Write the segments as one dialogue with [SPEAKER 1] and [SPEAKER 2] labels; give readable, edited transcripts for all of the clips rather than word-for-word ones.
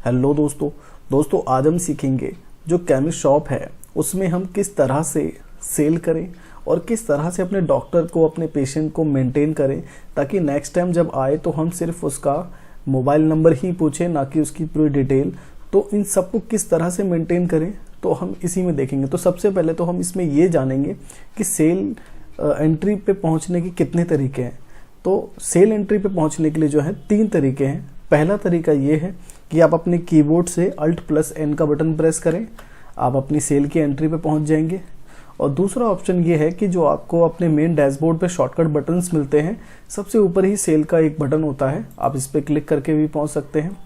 [SPEAKER 1] Hello दोस्तों आज हम सीखेंगे जो केमिस्ट शॉप है उसमें हम किस तरह से सेल करें और किस तरह से अपने डॉक्टर को अपने पेशेंट को मेंटेन करें ताकि नेक्स्ट टाइम जब आए तो हम सिर्फ उसका मोबाइल नंबर ही पूछें, ना कि उसकी पूरी डिटेल। तो इन सबको किस तरह से मेंटेन करें तो हम इसी में देखेंगे। तो सबसे पहले तो हम इसमें ये जानेंगे कि सेल एंट्री पे पहुंचने के कितने तरीके हैं। तो सेल एंट्री पे पहुंचने के लिए जो है 3 तरीके हैं। पहला तरीका ये है कि आप अपने कीबोर्ड से Alt+N का बटन प्रेस करें, आप अपनी सेल की एंट्री पे पहुंच जाएंगे। और दूसरा ऑप्शन ये है कि जो आपको अपने मेन डैशबोर्ड पे शॉर्टकट बटन्स मिलते हैं, सबसे ऊपर ही सेल का एक बटन होता है, आप इस पर क्लिक करके भी पहुंच सकते हैं।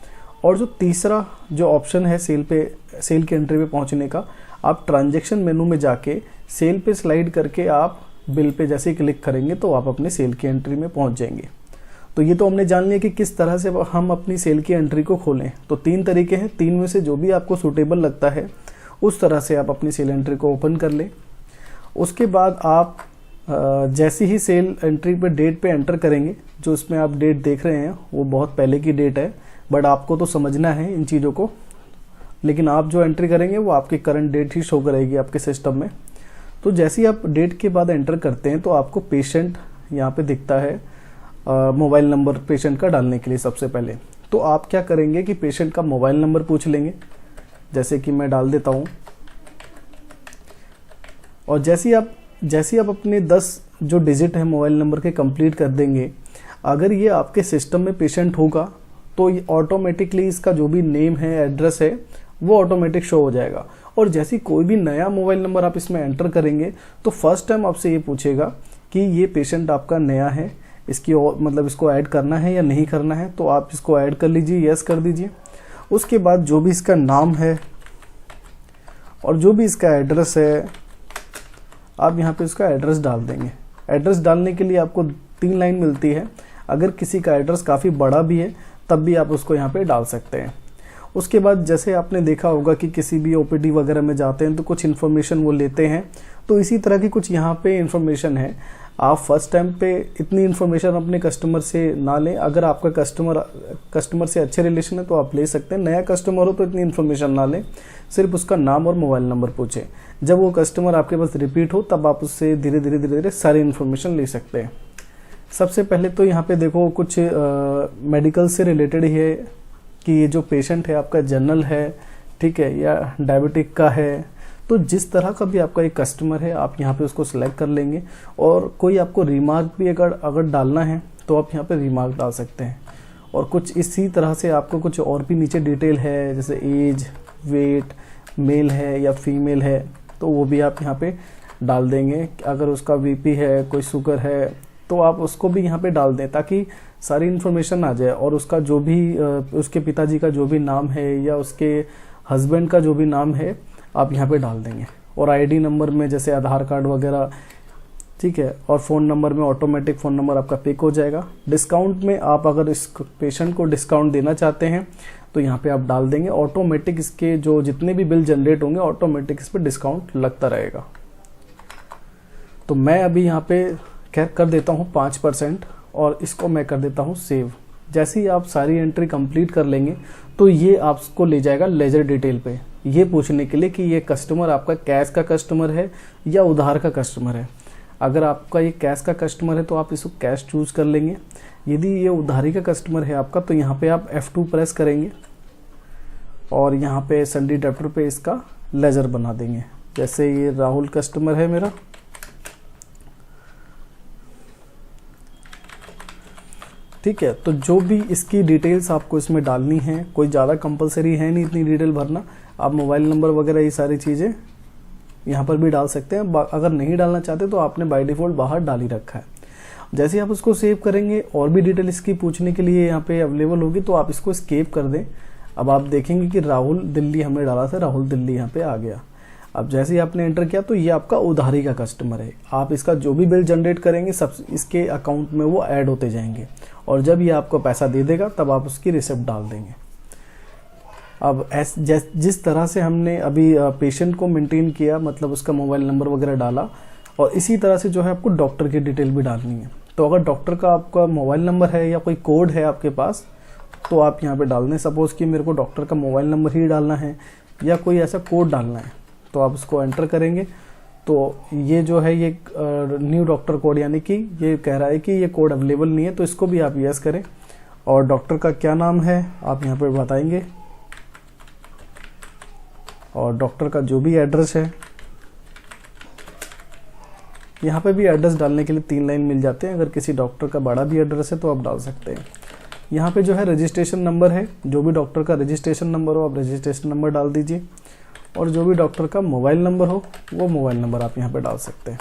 [SPEAKER 1] और जो तीसरा जो ऑप्शन है सेल की एंट्री पे पहुंचने का, आप ट्रांजैक्शन मेनू में जाके सेल पे स्लाइड करके आप बिल पे जैसे ही क्लिक करेंगे तो आप अपने सेल की एंट्री में पहुंच जाएंगे। तो ये तो हमने जान लिया कि किस तरह से हम अपनी सेल की एंट्री को खोलें। तो 3 तरीके हैं, 3 में से जो भी आपको सूटेबल लगता है उस तरह से आप अपनी सेल एंट्री को ओपन कर लें। उसके बाद आप जैसी ही सेल एंट्री पे डेट पे एंटर करेंगे, जो इसमें आप डेट देख रहे हैं वो बहुत पहले की डेट है, बट आपको तो समझना है इन चीज़ों को। लेकिन आप जो एंट्री करेंगे वो आपकी करंट डेट ही शो करेगी आपके सिस्टम में। तो जैसे ही आप डेट के बाद एंटर करते हैं तो आपको पेशेंट यहाँ पे दिखता है, मोबाइल नंबर पेशेंट का डालने के लिए। सबसे पहले तो आप क्या करेंगे कि पेशेंट का मोबाइल नंबर पूछ लेंगे, जैसे कि मैं डाल देता हूँ। और जैसे ही आप अपने 10 जो डिजिट है मोबाइल नंबर के कंप्लीट कर देंगे, अगर ये आपके सिस्टम में पेशेंट होगा तो ये ऑटोमेटिकली इसका जो भी नेम है, एड्रेस है, वो ऑटोमेटिक शो हो जाएगा। और जैसे कोई भी नया मोबाइल नंबर आप इसमें एंटर करेंगे तो फर्स्ट टाइम आपसे ये पूछेगा कि ये पेशेंट आपका नया है, इसकी मतलब इसको ऐड करना है या नहीं करना है। तो आप इसको ऐड कर लीजिए, यस कर दीजिए। उसके बाद जो भी इसका नाम है और जो भी इसका एड्रेस है, आप यहाँ पे उसका एड्रेस डाल देंगे। एड्रेस डालने के लिए आपको 3 लाइन मिलती है। अगर किसी का एड्रेस काफ़ी बड़ा भी है तब भी आप उसको यहाँ पे डाल सकते हैं। उसके बाद जैसे आपने देखा होगा कि किसी भी ओपीडी वगैरह में जाते हैं तो कुछ इन्फॉर्मेशन वो लेते हैं, तो इसी तरह की कुछ यहाँ पे इन्फॉर्मेशन है। आप फर्स्ट टाइम पे इतनी इन्फॉर्मेशन अपने कस्टमर से ना लें। अगर आपका कस्टमर से अच्छे रिलेशन है तो आप ले सकते हैं। नया कस्टमर हो तो इतनी इन्फॉर्मेशन ना लें, सिर्फ उसका नाम और मोबाइल नंबर पूछें। जब वो कस्टमर आपके पास रिपीट हो तब आप उससे धीरे धीरे सारी इन्फॉर्मेशन ले सकते हैं। सबसे पहले तो यहाँ पे देखो कुछ मेडिकल से रिलेटेड ही है कि ये जो पेशेंट है आपका जनरल है, ठीक है, या डायबिटिक का है। तो जिस तरह का भी आपका एक कस्टमर है आप यहाँ पे उसको सिलेक्ट कर लेंगे। और कोई आपको रिमार्क भी अगर डालना है तो आप यहाँ पे रिमार्क डाल सकते हैं। और कुछ इसी तरह से आपको कुछ और भी नीचे डिटेल है, जैसे एज, वेट, मेल है या फीमेल है, तो वो भी आप यहाँ पे डाल देंगे। अगर उसका बीपी है, कोई शुगर है, तो आप उसको भी यहाँ पे डाल दें ताकि सारी इन्फॉर्मेशन आ जाए। और उसका जो भी उसके पिताजी का जो भी नाम है या उसके हस्बैंड का जो भी नाम है आप यहाँ पे डाल देंगे। और आईडी नंबर में जैसे आधार कार्ड वगैरह, ठीक है। और फ़ोन नंबर में ऑटोमेटिक फ़ोन नंबर आपका पिक हो जाएगा। डिस्काउंट में आप अगर इस पेशेंट को डिस्काउंट देना चाहते हैं तो यहाँ पे आप डाल देंगे। ऑटोमेटिक इसके जो जितने भी बिल जनरेट होंगे ऑटोमेटिक इस पर डिस्काउंट लगता रहेगा। तो मैं अभी यहाँ पे कर देता हूँ 5% और इसको मैं कर देता हूँ सेव। जैसे ही आप सारी एंट्री कंप्लीट कर लेंगे तो ये आपको ले जाएगा लेजर डिटेल पे, ये पूछने के लिए कि ये कस्टमर आपका कैश का कस्टमर है या उधार का कस्टमर है। अगर आपका ये कैश का कस्टमर है तो आप इसको कैश चूज कर लेंगे। यदि ये उधारी का कस्टमर है आपका तो यहाँ पे आप F2 प्रेस करेंगे और यहाँ पे संडी डेप्टर पे इसका लेजर बना देंगे। जैसे ये राहुल कस्टमर है मेरा, ठीक है। तो जो भी इसकी डिटेल्स आपको इसमें डालनी है, कोई ज़्यादा कंपलसरी है नहीं इतनी डिटेल भरना। आप मोबाइल नंबर वगैरह ये सारी चीज़ें यहाँ पर भी डाल सकते हैं। अगर नहीं डालना चाहते तो आपने बाय डिफ़ॉल्ट बाहर डाल ही रखा है। जैसे आप उसको सेव करेंगे और भी डिटेल इसकी पूछने के लिए यहाँ पे अवेलेबल होगी तो आप इसको एस्केप कर दें। अब आप देखेंगे कि राहुल दिल्ली हमने डाला था, राहुल दिल्ली यहाँ पे आ गया। अब जैसे ही आपने एंटर किया तो ये आपका उधारी का कस्टमर है। आप इसका जो भी बिल जनरेट करेंगे सब इसके अकाउंट में वो ऐड होते जाएंगे और जब ये आपको पैसा दे देगा तब आप उसकी रिसिप्ट डाल देंगे। अब जिस तरह से हमने अभी पेशेंट को मेंटेन किया, मतलब उसका मोबाइल नंबर वगैरह डाला, और इसी तरह से जो है आपको डॉक्टर की डिटेल भी डालनी है। तो अगर डॉक्टर का आपका मोबाइल नंबर है या कोई कोड है आपके पास तो आप यहाँ पे डाल दें। सपोज़ कि मेरे को डॉक्टर का मोबाइल नंबर ही डालना है या कोई ऐसा कोड डालना है, तो आप उसको एंटर करेंगे। तो ये जो है ये न्यू डॉक्टर कोड, यानी कि ये कह रहा है कि ये कोड अवेलेबल नहीं है, तो इसको भी आप यस करें। और डॉक्टर का क्या नाम है आप यहाँ पे बताएंगे, और डॉक्टर का जो भी एड्रेस है, यहाँ पे भी एड्रेस डालने के लिए 3 लाइन मिल जाते हैं। अगर किसी डॉक्टर का बड़ा भी एड्रेस है तो आप डाल सकते हैं। यहाँ पे जो है रजिस्ट्रेशन नंबर है, जो भी डॉक्टर का रजिस्ट्रेशन नंबर हो आप रजिस्ट्रेशन नंबर डाल दीजिए, और जो भी डॉक्टर का मोबाइल नंबर हो वो मोबाइल नंबर आप यहाँ पे डाल सकते हैं।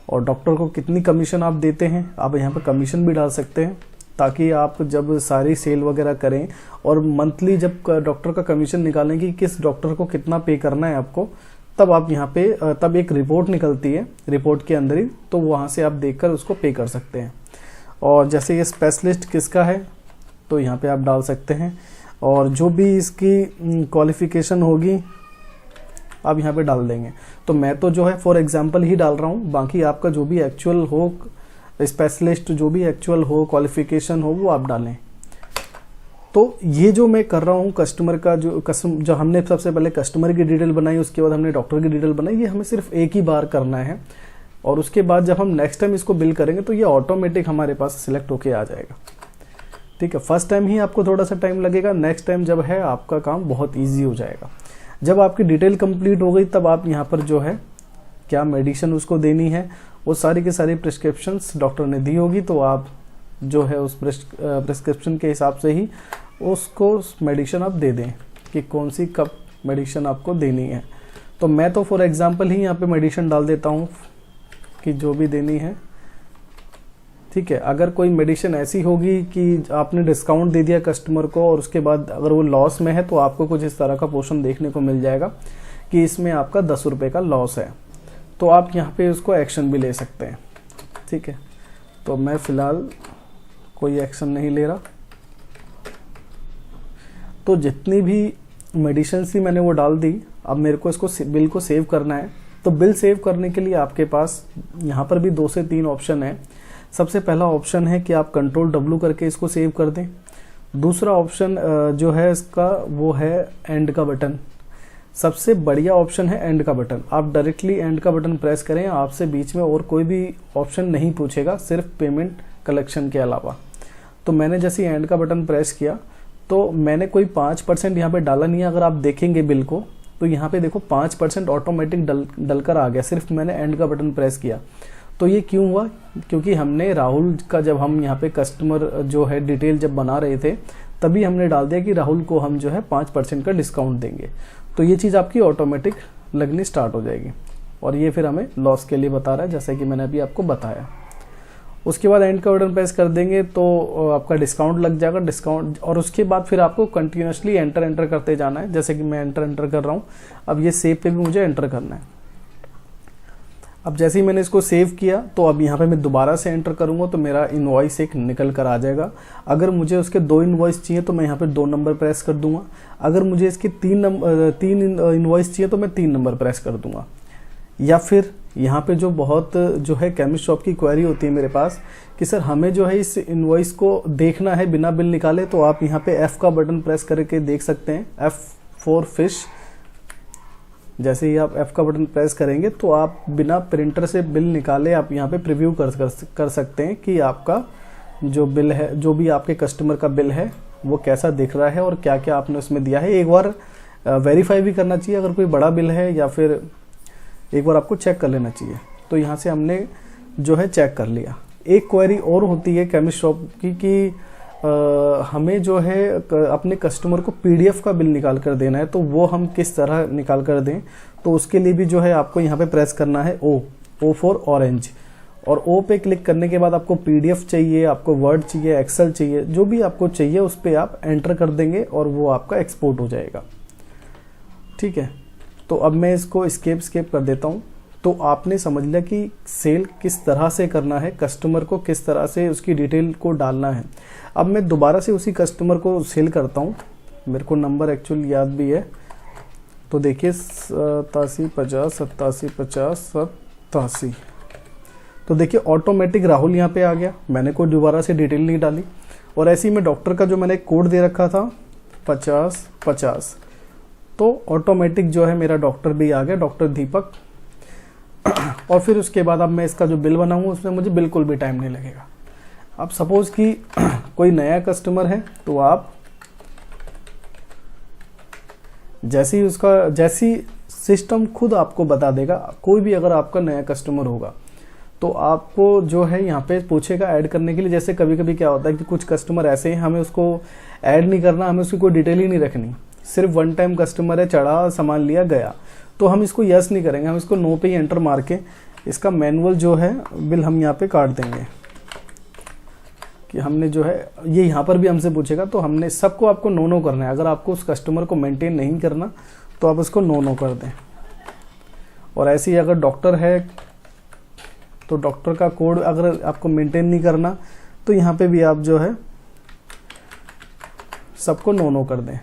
[SPEAKER 1] और डॉक्टर को कितनी कमीशन आप देते हैं आप यहाँ पे कमीशन भी डाल सकते हैं, ताकि आप जब सारी सेल वगैरह करें और मंथली जब डॉक्टर का कमीशन निकालें कि किस डॉक्टर को कितना पे करना है आपको, तब आप यहाँ पे तब एक रिपोर्ट निकलती है, रिपोर्ट के अंदर ही, तो वहाँ से आप देखकर उसको पे कर सकते हैं। और जैसे ये स्पेशलिस्ट किसका है तो यहाँ पे आप डाल सकते हैं, और जो भी इसकी क्वालिफिकेशन होगी आप यहाँ पे डाल देंगे। तो मैं तो जो है फॉर एग्जांपल ही डाल रहा हूँ, बाकी आपका जो भी एक्चुअल हो स्पेशलिस्ट, जो भी एक्चुअल हो क्वालिफिकेशन हो वो आप डालें। तो ये जो मैं कर रहा हूँ कस्टमर का जो हमने सबसे पहले कस्टमर की डिटेल बनाई, उसके बाद हमने डॉक्टर की डिटेल बनाई, ये हमें सिर्फ एक ही बार करना है। और उसके बाद जब हम नेक्स्ट टाइम इसको बिल करेंगे तो ये ऑटोमेटिक हमारे पास सिलेक्ट होके आ जाएगा। ठीक है, फर्स्ट टाइम ही आपको थोड़ा सा टाइम लगेगा, नेक्स्ट टाइम जब है आपका काम बहुत ईजी हो जाएगा। जब आपकी डिटेल कंप्लीट हो गई तब आप यहाँ पर जो है क्या मेडिसिन उसको देनी है वो सारी की सारी प्रिस्क्रिप्शंस डॉक्टर ने दी होगी, तो आप जो है उस प्रिस्क्रिप्शन के हिसाब से ही उसको मेडिसिन आप दे दें कि कौन सी कब मेडिसिन आपको देनी है। तो मैं तो फॉर एग्जांपल ही यहाँ पे मेडिसिन डाल देता हूँ कि जो भी देनी है। ठीक है, अगर कोई मेडिसिन ऐसी होगी कि आपने डिस्काउंट दे दिया कस्टमर को और उसके बाद अगर वो लॉस में है तो आपको कुछ इस तरह का पोर्शन देखने को मिल जाएगा कि इसमें आपका 10 रुपये का लॉस है, तो आप यहाँ पे उसको एक्शन भी ले सकते हैं। ठीक है, तो मैं फ़िलहाल कोई एक्शन नहीं ले रहा। तो जितनी भी मेडिसिन थी मैंने वो डाल दी। अब मेरे को इसको बिल को सेव करना है, तो बिल सेव करने के लिए आपके पास यहाँ पर भी 2 से 3 ऑप्शन है। सबसे पहला ऑप्शन है कि आप कंट्रोल W करके इसको सेव कर दें। दूसरा ऑप्शन जो है इसका वो है एंड का बटन। सबसे बढ़िया ऑप्शन है एंड का बटन। आप डायरेक्टली एंड का बटन प्रेस करें, आपसे बीच में और कोई भी ऑप्शन नहीं पूछेगा, सिर्फ पेमेंट कलेक्शन के अलावा। तो मैंने जैसे एंड का बटन प्रेस किया तो मैंने कोई 5% यहाँ पे डाला नहीं है। अगर आप देखेंगे बिल को तो यहाँ पे देखो 5% ऑटोमेटिक डलकर आ गया, सिर्फ मैंने एंड का बटन प्रेस किया। तो ये क्यों हुआ? क्योंकि हमने राहुल का जब हम यहाँ पे कस्टमर जो है डिटेल जब बना रहे थे तभी हमने डाल दिया कि राहुल को हम जो है 5% का डिस्काउंट देंगे। तो ये चीज़ आपकी ऑटोमेटिक लगनी स्टार्ट हो जाएगी और ये फिर हमें लॉस के लिए बता रहा है, जैसे कि मैंने अभी आपको बताया। उसके बाद एंड का बटन प्रेस कर देंगे तो आपका डिस्काउंट लग जाएगा, डिस्काउंट। और उसके बाद फिर आपको कंटिन्यूसली एंटर करते जाना है, जैसे कि मैं एंटर कर रहा हूँ। अब ये सेव पे भी मुझे एंटर करना है। अब जैसे ही मैंने इसको सेव किया तो अब यहाँ पे मैं दोबारा से एंटर करूँगा तो मेरा इनवॉइस एक निकल कर आ जाएगा। अगर मुझे उसके 2 इनवॉइस चाहिए तो मैं यहाँ पे 2 नंबर प्रेस कर दूंगा। अगर मुझे इसके 3 इनवॉइस चाहिए तो मैं 3 नंबर प्रेस कर दूंगा। या फिर यहाँ पे जो बहुत जो है केमिस्ट शॉप की क्वेरी होती है मेरे पास कि सर हमें जो है इस इनवॉइस को देखना है बिना बिल निकाले, तो आप यहाँ पे F का बटन प्रेस करके देख सकते हैं, F फॉर फिश। जैसे ही आप F का बटन प्रेस करेंगे तो आप बिना प्रिंटर से बिल निकाले आप यहाँ पे प्रीव्यू कर सकते हैं कि आपका जो बिल है, जो भी आपके कस्टमर का बिल है वो कैसा दिख रहा है और क्या क्या आपने उसमें दिया है। एक बार वेरीफाई भी करना चाहिए, अगर कोई बड़ा बिल है या फिर एक बार आपको चेक कर लेना चाहिए। तो यहाँ से हमने जो है चेक कर लिया। एक क्वेरी और होती है केमिस्ट शॉप की कि हमें जो है अपने कस्टमर को PDF का बिल निकाल कर देना है, तो वो हम किस तरह निकाल कर दें। तो उसके लिए भी जो है आपको यहाँ पे प्रेस करना है O फॉर ऑरेंज, और O पे क्लिक करने के बाद आपको PDF चाहिए, आपको वर्ड चाहिए, एक्सेल चाहिए, जो भी आपको चाहिए उस पर आप एंटर कर देंगे और वो आपका एक्सपोर्ट हो जाएगा। ठीक है, तो अब मैं इसको स्केप कर देता हूँ। तो आपने समझ लिया कि सेल किस तरह से करना है, कस्टमर को किस तरह से उसकी डिटेल को डालना है। अब मैं दोबारा से उसी कस्टमर को सेल करता हूँ, मेरे को नंबर एक्चुअली याद भी है। तो देखिए 8750 तो देखिए ऑटोमेटिक राहुल यहाँ पे आ गया, मैंने कोई दोबारा से डिटेल नहीं डाली। और ऐसे ही में डॉक्टर का जो मैंने कोड दे रखा था 5050, तो ऑटोमेटिक जो है मेरा डॉक्टर भी आ गया, डॉक्टर दीपक। और फिर उसके बाद अब मैं इसका जो बिल बनाऊंगा उसमें मुझे बिल्कुल भी टाइम नहीं लगेगा। अब सपोज कि कोई नया कस्टमर है तो आप जैसी सिस्टम खुद आपको बता देगा, कोई भी अगर आपका नया कस्टमर होगा तो आपको जो है यहाँ पे पूछेगा ऐड करने के लिए। जैसे कभी कभी क्या होता है कि कुछ कस्टमर ऐसे हैं, हमें उसको ऐड नहीं करना, हमें उसकी कोई डिटेल ही नहीं रखनी, सिर्फ वन टाइम कस्टमर है, चढ़ा सामान लिया गया, तो हम इसको यस नहीं करेंगे, हम इसको नो पे ही एंटर मार के इसका मैनुअल जो है बिल हम यहाँ पे काट देंगे कि हमने जो है ये यहाँ पर भी हमसे पूछेगा, तो हमने सबको आपको नो नो करना है। अगर आपको उस कस्टमर को मेंटेन नहीं करना तो आप उसको नो नो कर दें। और ऐसे ही अगर डॉक्टर है तो डॉक्टर का कोड अगर आपको मेंटेन नहीं करना तो यहाँ पे भी आप जो है सबको नो नो कर दें।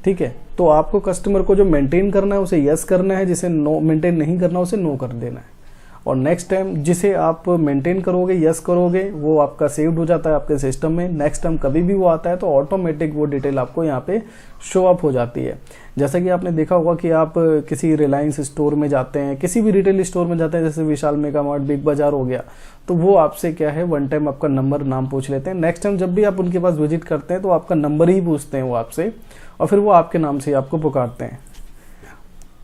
[SPEAKER 1] ठीक है, तो आपको कस्टमर को जो मेंटेन करना है उसे यस करना है, जिसे नो मेंटेन नहीं करना उसे नो कर देना है। और नेक्स्ट टाइम जिसे आप मेंटेन करोगे, यस करोगे, वो आपका सेव्ड हो जाता है आपके सिस्टम में। नेक्स्ट टाइम कभी भी वो आता है तो ऑटोमेटिक वो डिटेल आपको यहाँ पे शो अप हो जाती है। जैसा कि आपने देखा होगा कि आप किसी रिलायंस स्टोर में जाते हैं, किसी भी रिटेल स्टोर में जाते हैं, जैसे विशाल मेगा मार्ट, बिग बाजार हो गया, तो वो आपसे क्या है वन टाइम आपका नंबर, नाम पूछ लेते हैं। नेक्स्ट टाइम जब भी आप उनके पास विजिट करते हैं तो आपका नंबर ही पूछते हैं वो आपसे, और फिर वो आपके नाम से आपको पुकारते हैं।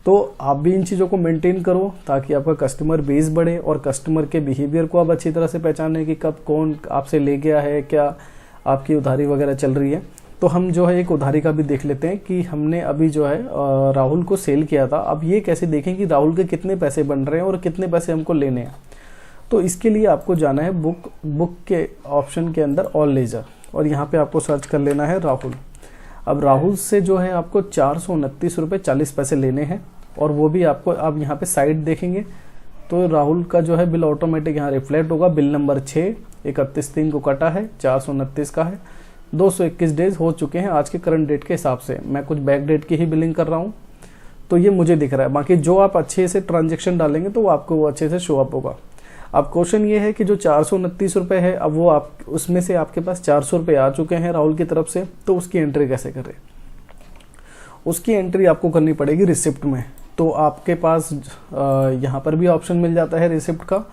[SPEAKER 1] तो आप भी इन चीज़ों को मेंटेन करो ताकि आपका कस्टमर बेस बढ़े और कस्टमर के बिहेवियर को आप अच्छी तरह से पहचानें कि कब कौन आपसे ले गया है, क्या आपकी उधारी वगैरह चल रही है। तो हम जो है एक उधारी का भी देख लेते हैं कि हमने अभी जो है राहुल को सेल किया था। अब ये कैसे देखें कि राहुल के कितने पैसे बन रहे हैं और कितने पैसे हमको लेने हैं। तो इसके लिए आपको जाना है बुक के ऑप्शन के अंदर ऑल लेजर, और यहाँ पे आपको सर्च कर लेना है राहुल। अब राहुल से जो है आपको 429 रुपये 40 पैसे लेने हैं, और वो भी आपको आप यहाँ पे साइड देखेंगे तो राहुल का जो है बिल ऑटोमेटिक यहाँ रिफ्लेक्ट होगा। बिल नंबर 6 31/3 को कटा है, 429 का है, 221 डेज हो चुके हैं आज के करंट डेट के हिसाब से। मैं कुछ बैक डेट की ही बिलिंग कर रहा हूँ तो ये मुझे दिख रहा है। बाकी जो आप अच्छे से ट्रांजेक्शन डालेंगे तो वो आपको वो अच्छे से शो अप होगा। अब क्वेश्चन ये है कि जो 429 रुपये है, अब वो आप उसमें से आपके पास 400 रुपये आ चुके हैं राहुल की तरफ से, तो उसकी एंट्री कैसे करें? उसकी एंट्री आपको करनी पड़ेगी रिसिप्ट में। तो आपके पास यहाँ पर भी ऑप्शन मिल जाता है रिसिप्ट का,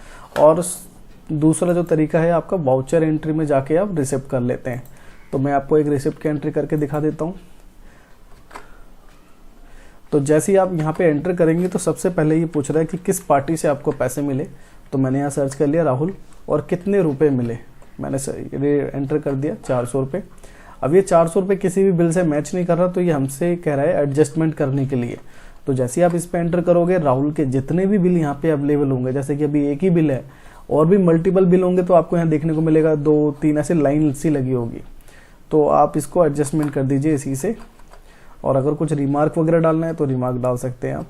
[SPEAKER 1] और दूसरा जो तरीका है आपका वाउचर एंट्री में जाके आप रिसिप्ट कर लेते हैं। तो मैं आपको एक रिसिप्ट की एंट्री करके दिखा देता हूँ। तो जैसे ही आप यहाँ पे एंटर करेंगे तो सबसे पहले ये पूछ रहा है कि किस पार्टी से आपको पैसे मिले। तो मैंने यहाँ सर्च कर लिया राहुल, और कितने रुपए मिले, मैंने एंटर कर दिया 400 रुपये। अब ये 400 रुपये किसी भी बिल से मैच नहीं कर रहा, तो ये हमसे कह रहा है एडजस्टमेंट करने के लिए। तो जैसे ही आप इस पे एंटर करोगे, राहुल के जितने भी बिल यहाँ पे अवेलेबल होंगे, जैसे कि अभी एक ही बिल है और भी मल्टीपल बिल होंगे, तो आपको यहाँ देखने को मिलेगा 2-3 ऐसे लाइन सी लगी होगी। तो आप इसको एडजस्टमेंट कर दीजिए इसी से, और अगर कुछ रिमार्क वगैरह डालना है तो रिमार्क डाल सकते हैं आप।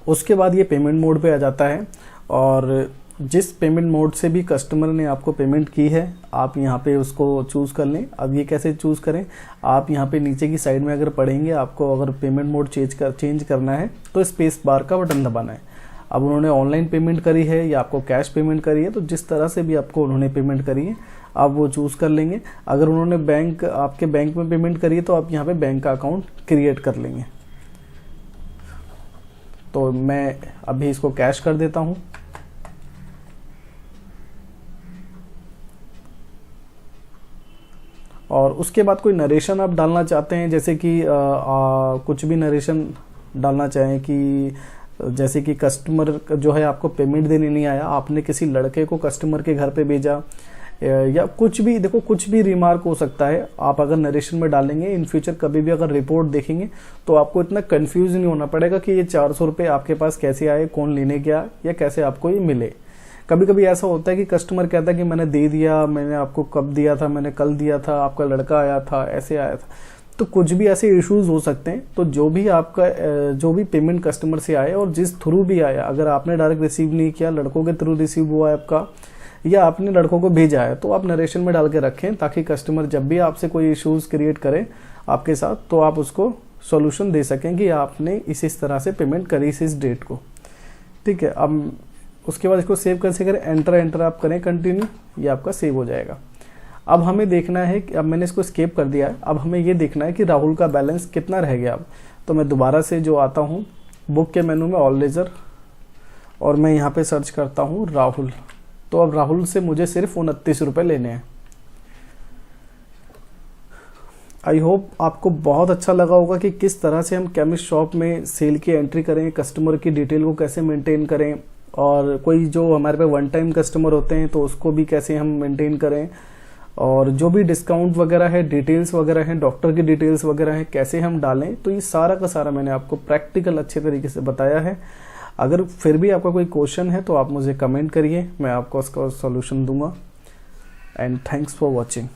[SPEAKER 1] उसके बाद ये पेमेंट मोड पे आ जाता है, और जिस पेमेंट मोड से भी कस्टमर ने आपको पेमेंट की है आप यहाँ पे उसको चूज़ कर लें। अब ये कैसे चूज़ करें, आप यहाँ पे नीचे की साइड में अगर पढ़ेंगे, आपको अगर पेमेंट मोड चेंज करना है तो स्पेस बार का बटन दबाना है। अब उन्होंने ऑनलाइन पेमेंट करी है या आपको कैश पेमेंट करी है, तो जिस तरह से भी आपको उन्होंने पेमेंट करी है आप वो चूज़ कर लेंगे। अगर उन्होंने आपके बैंक में पेमेंट करी है तो आप यहाँ पे बैंक का अकाउंट क्रिएट कर लेंगे। तो मैं अभी इसको कैश कर देता हूँ। और उसके बाद कोई नरेशन आप डालना चाहते हैं, जैसे कि कुछ भी नरेशन डालना चाहें कि जैसे कि कस्टमर जो है आपको पेमेंट देने नहीं आया, आपने किसी लड़के को कस्टमर के घर पे भेजा, या कुछ भी, देखो कुछ भी रिमार्क हो सकता है। आप अगर नरेशन में डालेंगे, इन फ्यूचर कभी भी अगर रिपोर्ट देखेंगे तो आपको इतना कंफ्यूज नहीं होना पड़ेगा कि ये 400 रुपये आपके पास कैसे आए, कौन लेने गया, या कैसे आपको ये मिले। कभी कभी ऐसा होता है कि कस्टमर कहता है कि मैंने दे दिया, मैंने आपको कब दिया था, मैंने कल दिया था, आपका लड़का आया था, ऐसे आया था। तो कुछ भी ऐसे इश्यूज हो सकते हैं। तो जो भी पेमेंट कस्टमर से आए और जिस थ्रू भी आया, अगर आपने डायरेक्ट रिसीव नहीं किया, लड़कों के थ्रू रिसीव हुआ है आपका, या आपने लड़कों को भेजा है, तो आप नरेशन में डाल के रखें, ताकि कस्टमर जब भी आपसे कोई इश्यूज क्रिएट करे आपके साथ, तो आप उसको सॉल्यूशन दे सकें कि आपने इस तरह से पेमेंट करी इस डेट को। ठीक है, अब उसके बाद इसको सेव कैसे करें, एंटर आप करें कंटिन्यू, ये आपका सेव हो जाएगा। अब हमें देखना है कि अब मैंने इसको स्केप कर दिया है, अब हमें ये देखना है कि राहुल का बैलेंस कितना रह गया। अब तो मैं दोबारा से जो आता हूँ बुक के मेनू में ऑल लेजर, और मैं यहाँ पे सर्च करता हूँ राहुल। तो अब राहुल से मुझे सिर्फ 29 रुपये लेने हैं। आई होप आपको बहुत अच्छा लगा होगा कि किस तरह से हम केमिस्ट शॉप में सेल की एंट्री करें, कस्टमर की डिटेल को कैसे मेंटेन करें, और कोई जो हमारे पे वन टाइम कस्टमर होते हैं तो उसको भी कैसे हम मेंटेन करें, और जो भी डिस्काउंट वगैरह है, डिटेल्स वगैरह हैं, डॉक्टर की डिटेल्स वगैरह हैं, कैसे हम डालें। तो ये सारा का सारा मैंने आपको प्रैक्टिकल अच्छे तरीके से बताया है। अगर फिर भी आपका कोई क्वेश्चन है तो आप मुझे कमेंट करिए, मैं आपको उसका सॉल्यूशन दूंगा। And thanks for watching.